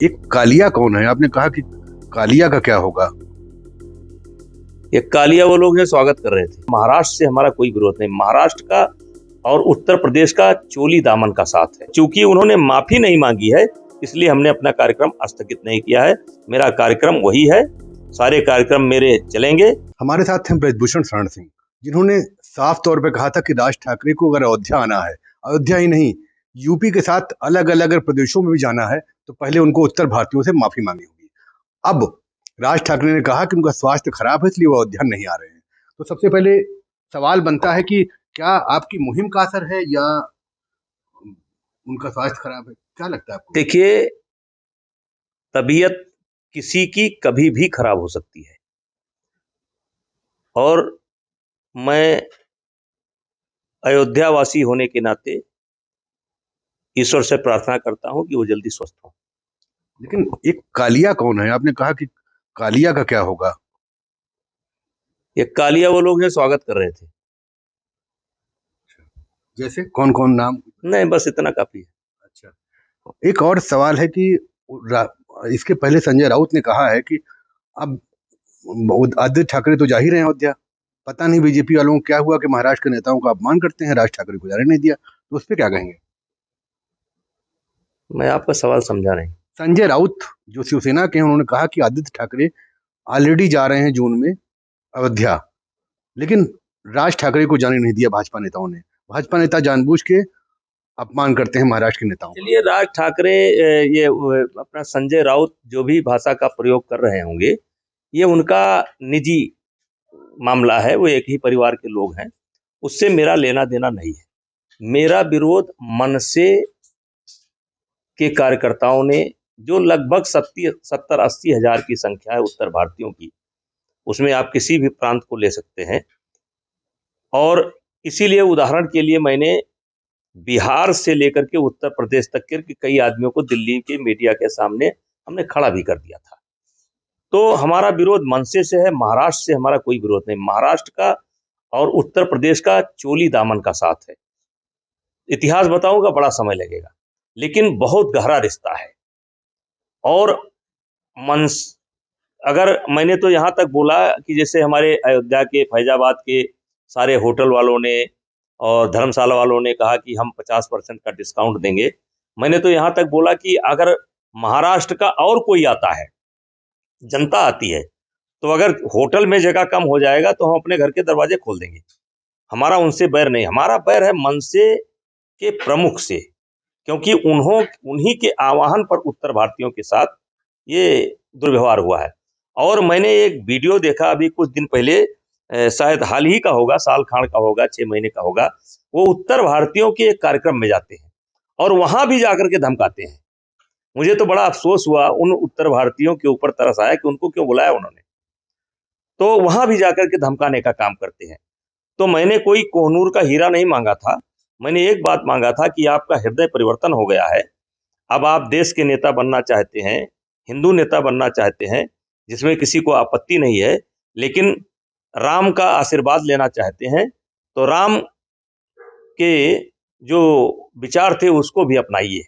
एक कालिया कौन है? आपने कहा कि कालिया का क्या होगा? ये कालिया वो लोग हैं स्वागत कर रहे थे। महाराष्ट्र से हमारा कोई विरोध नहीं, महाराष्ट्र का और उत्तर प्रदेश का चोली दामन का साथ है। चूंकि उन्होंने माफी नहीं मांगी है, इसलिए हमने अपना कार्यक्रम स्थगित नहीं किया है। मेरा कार्यक्रम वही है, सारे कार्यक्रम मेरे चलेंगे। हमारे साथ हैं ब्रजभूषण शरण सिंह, जिन्होंने साफ तौर पे कहा था कि राज ठाकरे को अगर अयोध्या आना है, अयोध्या ही नहीं यूपी के साथ अलग अलग अगर प्रदेशों में भी जाना है, तो पहले उनको उत्तर भारतीयों से माफी मांगनी होगी। अब राज ठाकरे ने कहा कि उनका स्वास्थ्य खराब है, इसलिए वो अयोध्या नहीं आ रहे हैं। तो सबसे पहले सवाल बनता है कि क्या आपकी मुहिम का असर है या उनका स्वास्थ्य खराब है? क्या लगता है आपको? देखिए, तबीयत किसी की कभी भी खराब हो सकती है और मैं अयोध्यावासी होने के नाते ईश्वर से प्रार्थना करता हूं कि वो जल्दी स्वस्थ हो। लेकिन एक कालिया कौन है? आपने कहा कि कालिया का क्या होगा? ये कालिया वो लोग हैं स्वागत कर रहे थे। जैसे कौन कौन नाम? नहीं, बस इतना काफी है। अच्छा, एक और सवाल है कि इसके पहले संजय राउत ने कहा है कि अब आदित्य ठाकरे तो जा ही रहे हैं अयोध्या। पता नहीं बीजेपी वालों को क्या हुआ कि महाराष्ट्र के नेताओं का अपमान करते हैं, राज ठाकरे को जाने नहीं दिया। तो उस पर क्या कहेंगे? मैं आपका सवाल समझा नहीं। संजय राउत जो शिवसेना के हैं, उन्होंने कहा कि आदित्य ठाकरे ऑलरेडी जा रहे हैं जून में अयोध्या, लेकिन राज ठाकरे को जाने नहीं दिया भाजपा नेताओं ने। भाजपा नेता जानबूझ के अपमान करते हैं महाराष्ट्र के नेताओं का। चलिए, राज ठाकरे ये अपना संजय राउत जो भी भाषा का प्रयोग कर रहे होंगे, ये उनका निजी मामला है। वो एक ही परिवार के लोग हैं, उससे मेरा लेना देना नहीं है। मेरा विरोध मनसे के कार्यकर्ताओं ने, जो लगभग 70-80 हजार की संख्या है उत्तर भारतीयों की, उसमें आप किसी भी प्रांत को ले सकते हैं। और इसीलिए उदाहरण के लिए मैंने बिहार से लेकर के उत्तर प्रदेश तक के कई आदमियों को दिल्ली के मीडिया के सामने हमने खड़ा भी कर दिया था। तो हमारा विरोध मनसे से है, महाराष्ट्र से हमारा कोई विरोध नहीं। महाराष्ट्र का और उत्तर प्रदेश का चोली दामन का साथ है। इतिहास बताऊंगा, बड़ा समय लगेगा, लेकिन बहुत गहरा रिश्ता है। और मन अगर मैंने तो यहाँ तक बोला कि जैसे हमारे अयोध्या के फैजाबाद के सारे होटल वालों ने और धर्मशाला वालों ने कहा कि हम 50% का डिस्काउंट देंगे। मैंने तो यहाँ तक बोला कि अगर महाराष्ट्र का और कोई आता है, जनता आती है, तो अगर होटल में जगह कम हो जाएगा तो हम अपने घर के दरवाजे खोल देंगे। हमारा उनसे बैर नहीं, हमारा बैर है मनसे के प्रमुख से, क्योंकि उन्हीं के आह्वान पर उत्तर भारतीयों के साथ ये दुर्व्यवहार हुआ है। और मैंने एक वीडियो देखा अभी कुछ दिन पहले, शायद हाल ही का होगा, साल खान का होगा, 6 महीने का होगा। वो उत्तर भारतीयों के एक कार्यक्रम में जाते हैं और वहां भी जाकर के धमकाते हैं। मुझे तो बड़ा अफसोस हुआ, उन उत्तर भारतीयों के ऊपर तरस आया कि उनको क्यों बुलाया उन्होंने। तो वहां भी जाकर के धमकाने का काम करते हैं। तो मैंने कोई कोहनूर का हीरा नहीं मांगा था, मैंने एक बात मांगा था कि आपका हृदय परिवर्तन हो गया है, अब आप देश के नेता बनना चाहते हैं, हिंदू नेता बनना चाहते हैं, जिसमें किसी को आपत्ति नहीं है, लेकिन राम का आशीर्वाद लेना चाहते हैं, तो राम के जो विचार थे उसको भी अपनाइए।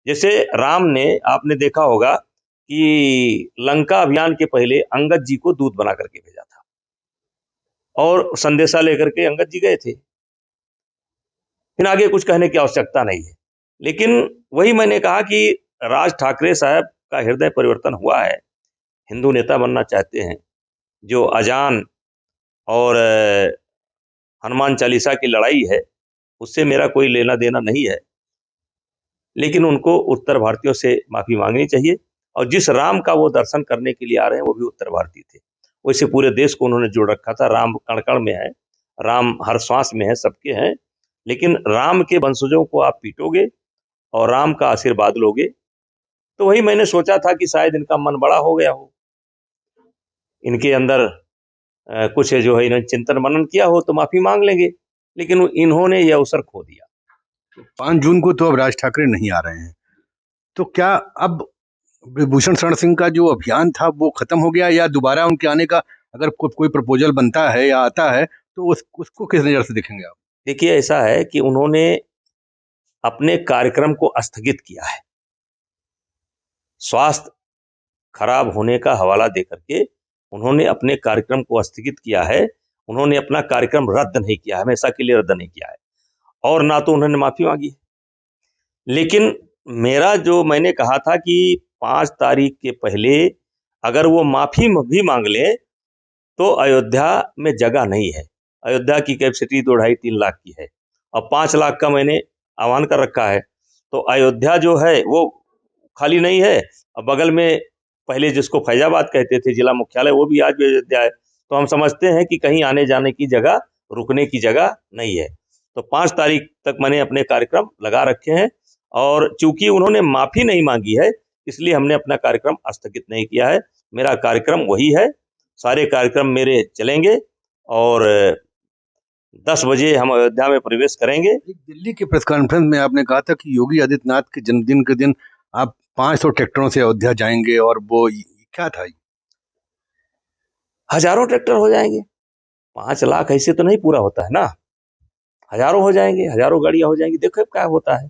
जैसे राम ने, आपने देखा होगा कि लंका अभियान के पहले अंगद जी को दूत बना करके भेजा था और संदेशा लेकर के अंगद जी गए थे। फिर आगे कुछ कहने की आवश्यकता नहीं है। लेकिन वही मैंने कहा कि राज ठाकरे साहब का हृदय परिवर्तन हुआ है, हिंदू नेता बनना चाहते हैं। जो अजान और हनुमान चालीसा की लड़ाई है, उससे मेरा कोई लेना देना नहीं है, लेकिन उनको उत्तर भारतीयों से माफी मांगनी चाहिए। और जिस राम का वो दर्शन करने के लिए आ रहे हैं वो भी उत्तर भारतीय थे। वैसे पूरे देश को उन्होंने जोड़ रखा था। राम कण कण में है, राम हर श्वास में है, सबके हैं, लेकिन राम के वंशजों को आप पीटोगे और राम का आशीर्वाद लोगे। तो वही मैंने सोचा था कि शायद इनका मन बड़ा हो गया हो, इनके अंदर कुछ जो है इन्होंने चिंतन मनन किया हो तो माफी मांग लेंगे, लेकिन इन्होंने यह अवसर खो दिया। 5 जून को तो अब राज ठाकरे नहीं आ रहे हैं, तो क्या अब भूषण शरण सिंह का जो अभियान था वो खत्म हो गया, या दोबारा उनके आने का अगर कोई प्रपोजल बनता है या आता है तो उसको किस नज़र से देखेंगे आप? देखिए, ऐसा है कि उन्होंने अपने कार्यक्रम को स्थगित किया है स्वास्थ्य खराब होने का हवाला देकर के उन्होंने अपने कार्यक्रम को स्थगित किया है। उन्होंने अपना कार्यक्रम रद्द नहीं किया, हमेशा के लिए रद्द नहीं किया है, और ना तो उन्होंने माफी मांगी है। लेकिन मेरा जो मैंने कहा था कि 5 तारीख के पहले अगर वो माफी भी मांग ले तो अयोध्या में जगह नहीं है। अयोध्या की कैपेसिटी 2-2.5-3 लाख की है और 5 लाख का मैंने आह्वान कर रखा है। तो अयोध्या जो है वो खाली नहीं है, और बगल में पहले जिसको फैजाबाद कहते थे जिला मुख्यालय, वो भी आज भी अयोध्या है। तो हम समझते हैं कि कहीं आने जाने की जगह, रुकने की जगह नहीं है। तो 5 तारीख तक मैंने अपने कार्यक्रम लगा रखे हैं, और चूंकि उन्होंने माफी नहीं मांगी है इसलिए हमने अपना कार्यक्रम स्थगित नहीं किया है। मेरा कार्यक्रम वही है, सारे कार्यक्रम मेरे चलेंगे, और 10 बजे हम अयोध्या में प्रवेश करेंगे। एक दिल्ली के प्रेस कॉन्फ्रेंस में आपने कहा था कि योगी आदित्यनाथ के जन्मदिन के दिन आप 500 ट्रैक्टरों से अयोध्या जाएंगे, और वो क्या था? हजारों ट्रैक्टर हो जाएंगे, 5 लाख ऐसे तो नहीं पूरा होता है ना, हजारों हो जाएंगे, हजारों गाड़ियां हो जाएंगी। देखो क्या होता है।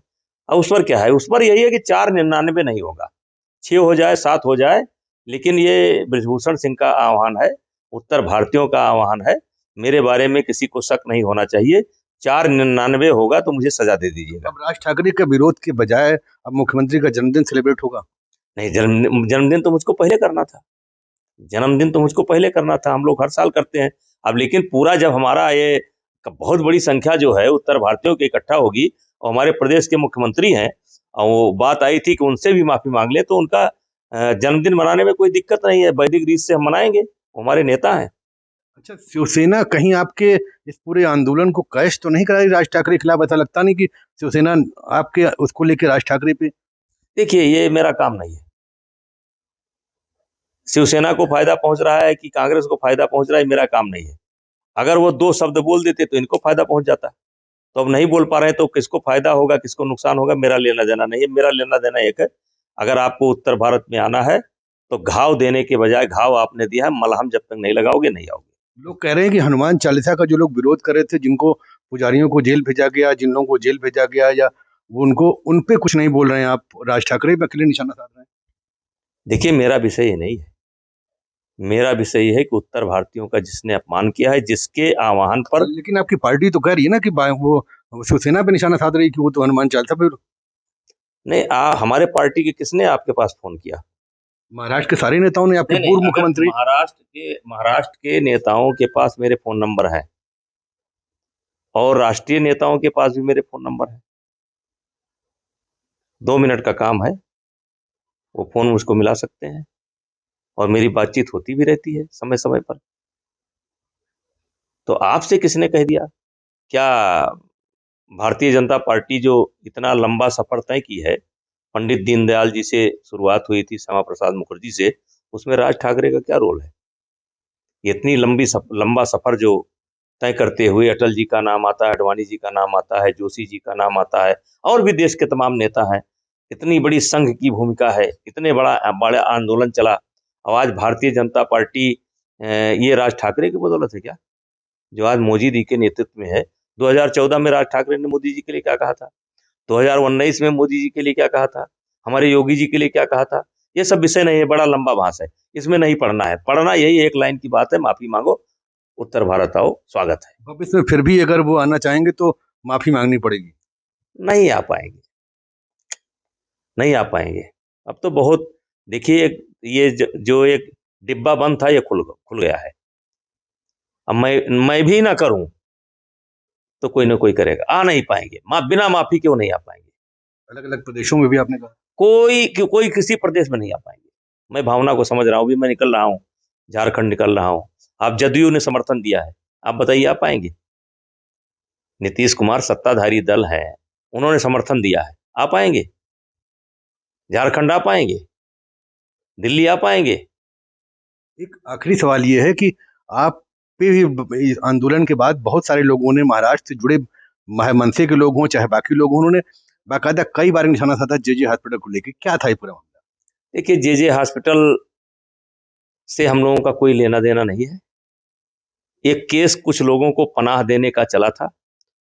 और उस पर क्या है, उस पर यही है कि 499 नहीं होगा, 6 हो जाए, 7 हो जाए। लेकिन ये ब्रजभूषण सिंह का आह्वान है, उत्तर भारतीयों का आह्वान है, मेरे बारे में किसी को शक नहीं होना चाहिए। 499 होगा तो मुझे सजा दे दीजिएगा। अब राज ठाकरे के विरोध के बजाय अब मुख्यमंत्री का जन्मदिन सेलिब्रेट होगा? नहीं, जन्मदिन तो मुझको पहले करना था, जन्मदिन तो मुझको पहले करना था, हम लोग हर साल करते हैं। अब लेकिन पूरा जब हमारा ये बहुत बड़ी संख्या जो है उत्तर भारतीयों की इकट्ठा होगी, और हमारे प्रदेश के मुख्यमंत्री हैं, और वो बात आई थी कि उनसे भी माफी मांग ले, तो उनका जन्मदिन मनाने में कोई दिक्कत नहीं है, वैदिक रीत से हम मनाएंगे, वो हमारे नेता हैं। अच्छा, शिवसेना कहीं आपके इस पूरे आंदोलन को कैश तो नहीं करा रही राज ठाकरे के खिलाफ? ऐसा लगता नहीं कि शिवसेना आपके उसको लेके राज ठाकरे पे? देखिए, ये मेरा काम नहीं है। शिवसेना को फायदा पहुंच रहा है कि कांग्रेस को फायदा पहुंच रहा है, मेरा काम नहीं है। अगर वो 2 शब्द बोल देते तो इनको फायदा पहुंच जाता। तो अब नहीं बोल पा रहे हैं, तो किसको फायदा होगा, किसको नुकसान होगा, मेरा लेना देना नहीं है। मेरा लेना देना एक है, अगर आपको उत्तर भारत में आना है तो घाव देने के बजाय, घाव आपने दिया है, मलहम जब तक नहीं लगाओगे नहीं आओगे। लोग कह रहे हैं कि हनुमान चालीसा का जो लोग विरोध कर रहे थे, जिनको पुजारियों को जेल भेजा गया, जिन लोगों को जेल भेजा गया, या वो उनको उन पे कुछ नहीं बोल रहे हैं, आप राज ठाकरे पे अकेले निशाना साध रहे हैं? देखिए, मेरा विषय ये नहीं है। मेरा विषय ये है कि उत्तर भारतीयों का जिसने अपमान किया है, जिसके आह्वान पर। लेकिन आपकी पार्टी तो कह रही है ना कि वो शिवसेना पे निशाना साध रही है कि वो तो हनुमान चालीसा पे। नहीं, हमारे पार्टी के किसने आपके पास फोन किया? महाराष्ट्र के सारे नेताओं ने, आपके नहीं नहीं, पूर्व अगर मुख्यमंत्री। महाराष्ट्र के नेताओं के पास मेरे फोन नंबर है, और राष्ट्रीय नेताओं के पास भी मेरे फोन नंबर है। 2 मिनट का काम है, वो फोन मुझको मिला सकते हैं, और मेरी बातचीत होती भी रहती है समय समय पर। तो आपसे किसने कह दिया? क्या भारतीय जनता पार्टी जो इतना लंबा सफर तय की है, पंडित दीनदयाल जी से शुरुआत हुई थी, श्यामा प्रसाद मुखर्जी से, उसमें राज ठाकरे का क्या रोल है? इतनी लंबा सफर जो तय करते हुए अटल जी का नाम आता है, अडवाणी जी का नाम आता है, जोशी जी का नाम आता है, और भी देश के तमाम नेता हैं। इतनी बड़ी संघ की भूमिका है, इतने बड़ा आंदोलन चला, और आज भारतीय जनता पार्टी ये राज ठाकरे की बदौलत है क्या, जो आज मोदी जी के नेतृत्व में है? 2014 में राज ठाकरे ने मोदी जी के लिए क्या कहा था, 2019 में मोदी जी के लिए क्या कहा था, हमारे योगी जी के लिए क्या कहा था? ये सब विषय नहीं है, बड़ा लंबा भाष है, इसमें नहीं पढ़ना है। पढ़ना यही एक लाइन की बात है, माफी मांगो, उत्तर भारत आओ, स्वागत है। अब इसमें फिर भी अगर वो आना चाहेंगे तो माफी मांगनी पड़ेगी? नहीं आ पाएंगे, नहीं आ पाएंगे। अब तो बहुत, देखिए, ये जो एक डिब्बा बंद था, ये खुल गया है। अब मैं भी ना करूं तो कोई ना कोई करेगा। आ नहीं पाएंगे, बिना माफी क्यों नहीं आ पाएंगे? अलग अलग प्रदेशों में भी आपने कहा। कोई किसी प्रदेश में नहीं आ पाएंगे। मैं भावना को समझ रहा हूं, भी मैं निकल रहा हूं, झारखंड निकल रहा हूं। आप जदयू ने समर्थन दिया है, आप बताइए आ पाएंगे? नीतीश कुमार सत्ताधारी दल है, उन्होंने समर्थन दिया है, आ पाएंगे? झारखंड आ पाएंगे? दिल्ली आ पाएंगे? एक आखिरी सवाल ये है कि आप पे भी आंदोलन के बाद बहुत सारे लोगों ने, महाराष्ट्र से जुड़े मनसे के लोग हों चाहे बाकी लोग हों, उन्होंने बाकायदा कई बार निशाना साधा जे हॉस्पिटल को लेकर। क्या था ये पूरा मामला? देखिए, जे हॉस्पिटल से हम लोगों का कोई लेना देना नहीं है। एक केस कुछ लोगों को पनाह देने का चला था,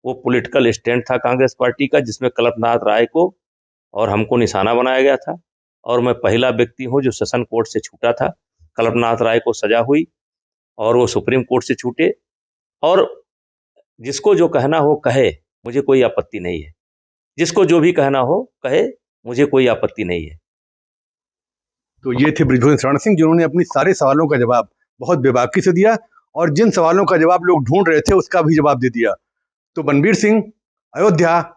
वो पॉलिटिकल स्टैंड था कांग्रेस पार्टी का, जिसमें कल्पनाथ राय को और हमको निशाना बनाया गया था। और मैं पहला व्यक्ति हूँ जो सेशन कोर्ट से छूटा था। कल्पनाथ राय को सजा हुई और वो सुप्रीम कोर्ट से छूटे, और जिसको जो कहना हो कहे, मुझे कोई आपत्ति नहीं है। जिसको जो भी कहना हो कहे, मुझे कोई आपत्ति नहीं है। तो ये थे बृजभूषण शरण सिंह, जिन्होंने अपनी सारे सवालों का जवाब बहुत बेबाकी से दिया, और जिन सवालों का जवाब लोग ढूंढ रहे थे उसका भी जवाब दे दिया। तो बनबीर सिंह, अयोध्या।